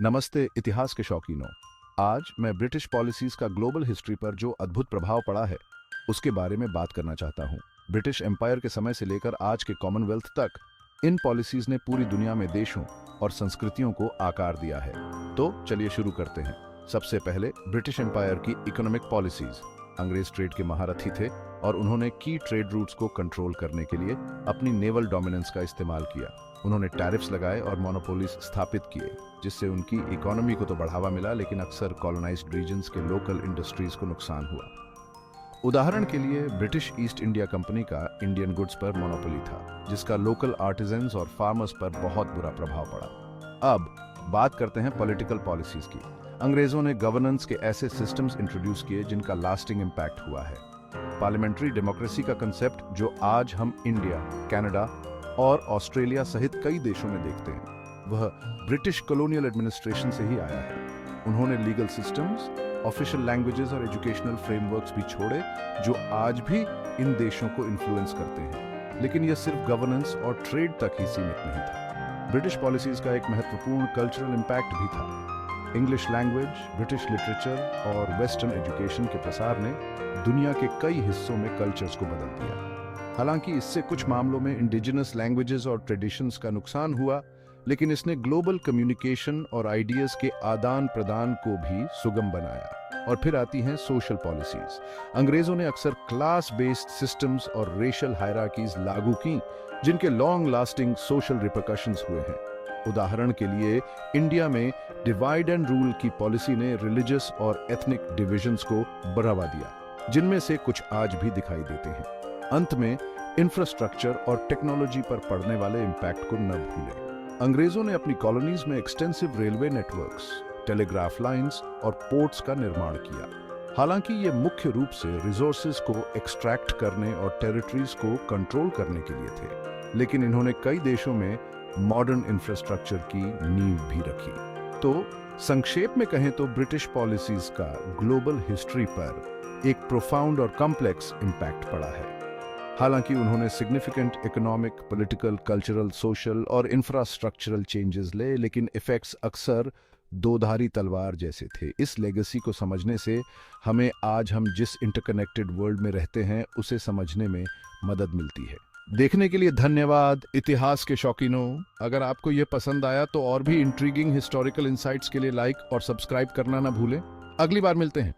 नमस्ते इतिहास के शौकीनों। आज मैं ब्रिटिश पॉलिसीज का ग्लोबल हिस्ट्री पर जो अद्भुत प्रभाव पड़ा है उसके बारे में बात करना चाहता हूँ। ब्रिटिश एम्पायर के समय से लेकर आज के कॉमनवेल्थ तक इन पॉलिसीज ने पूरी दुनिया में देशों और संस्कृतियों को आकार दिया है। तो चलिए शुरू करते हैं। सबसे पहले ब्रिटिश एम्पायर की इकोनॉमिक पॉलिसीज। अंग्रेज ट्रेड के महारथी थे और उन्होंने की ट्रेड रूट्स को कंट्रोल करने के लिए अपनी नेवल डोमिनेंस का इस्तेमाल किया। उन्होंने टैरिफ्स लगाए और मोनोपोलीज स्थापित किए, जिससे उनकी इकोनॉमी को तो बढ़ावा मिला, लेकिन अक्सर कॉलोनाइज्ड रीजन्स के लोकल इंडस्ट्रीज को नुकसान हुआ। उदाहरण के लिए ब्रिटिश ईस्ट इंडिया कंपनी का इंडियन गुड्स पर मोनोपोली था, जिसका लोकल आर्टिजन्स और फार्मर्स पर बहुत बुरा प्रभाव पड़ा। अब बात करते हैं पॉलिटिकल पॉलिसीज की। अंग्रेजों ने गवर्नेंस के ऐसे सिस्टम्स इंट्रोड्यूस किए जिनका लास्टिंग इम्पैक्ट हुआ है। पार्लियामेंट्री डेमोक्रेसी का कंसेप्ट, जो आज हम इंडिया, कनाडा और ऑस्ट्रेलिया सहित कई देशों में देखते हैं, वह ब्रिटिश कॉलोनियल एडमिनिस्ट्रेशन से ही आया है। उन्होंने लीगल सिस्टम्स, ऑफिशियल लैंग्वेजेस और एजुकेशनल फ्रेमवर्क्स भी छोड़े जो आज भी इन देशों को इन्फ्लुएंस करते हैं, लेकिन यह सिर्फ गवर्नेंस और ट्रेड तक ही सीमित नहीं था। ब्रिटिश पॉलिसीज का एक महत्वपूर्ण कल्चरल इम्पैक्ट भी था। इंग्लिश लैंग्वेज, ब्रिटिश लिटरेचर और वेस्टर्न एजुकेशन के प्रसार ने दुनिया के कई हिस्सों में कल्चर्स को बदल दिया। हालांकि इससे कुछ मामलों में इंडिजिनस लैंग्वेजेस और ट्रेडिशंस का नुकसान हुआ, लेकिन इसने ग्लोबल कम्युनिकेशन और आइडियाज के आदान प्रदान को भी सुगम बनाया। और फिर आती हैं सोशल पॉलिसीज। अंग्रेजों ने अक्सर क्लास बेस्ड सिस्टम्स और रेशियल हायरार्कीज लागू की, जिनके लॉन्ग लास्टिंग सोशल रिपरकशंस हुए हैं। उदाहरण के लिए इंडिया में डिवाइड एंड रूल की पॉलिसी ने रिलीजियस और एथनिक डिविजन्स को बढ़ावा दिया, जिनमें से कुछ आज भी दिखाई देते हैं। अंत में इंफ्रास्ट्रक्चर और टेक्नोलॉजी पर पड़ने वाले इम्पैक्ट को न भूलें। अंग्रेजों ने अपनी कॉलोनीज में extensive railway networks, telegraph lines और पोर्ट्स का निर्माण किया। हालांकि ये मुख्य रूप से रिसोर्सेज को एक्सट्रैक्ट करने और टेरिटरीज को कंट्रोल करने के लिए थे, लेकिन इन्होंने कई देशों में मॉडर्न इंफ्रास्ट्रक्चर की नींव भी रखी। तो संक्षेप में कहें तो ब्रिटिश पॉलिसीज का ग्लोबल हिस्ट्री पर एक प्रोफाउंड और कॉम्प्लेक्स इम्पैक्ट पड़ा है। हालांकि उन्होंने significant economic, political, cultural, social और इंफ्रास्ट्रक्चरल चेंजेस ले, लेकिन इफेक्ट्स अक्सर दोधारी तलवार जैसे थे। इस लेगेसी को समझने से हमें आज हम जिस इंटरकनेक्टेड वर्ल्ड में रहते हैं उसे समझने में मदद मिलती है। देखने के लिए धन्यवाद इतिहास के शौकीनों। अगर आपको यह पसंद आया तो और भी इंट्रीगिंग हिस्टोरिकल इंसाइट्स के लिए लाइक और सब्सक्राइब करना ना भूलें। अगली बार मिलते हैं।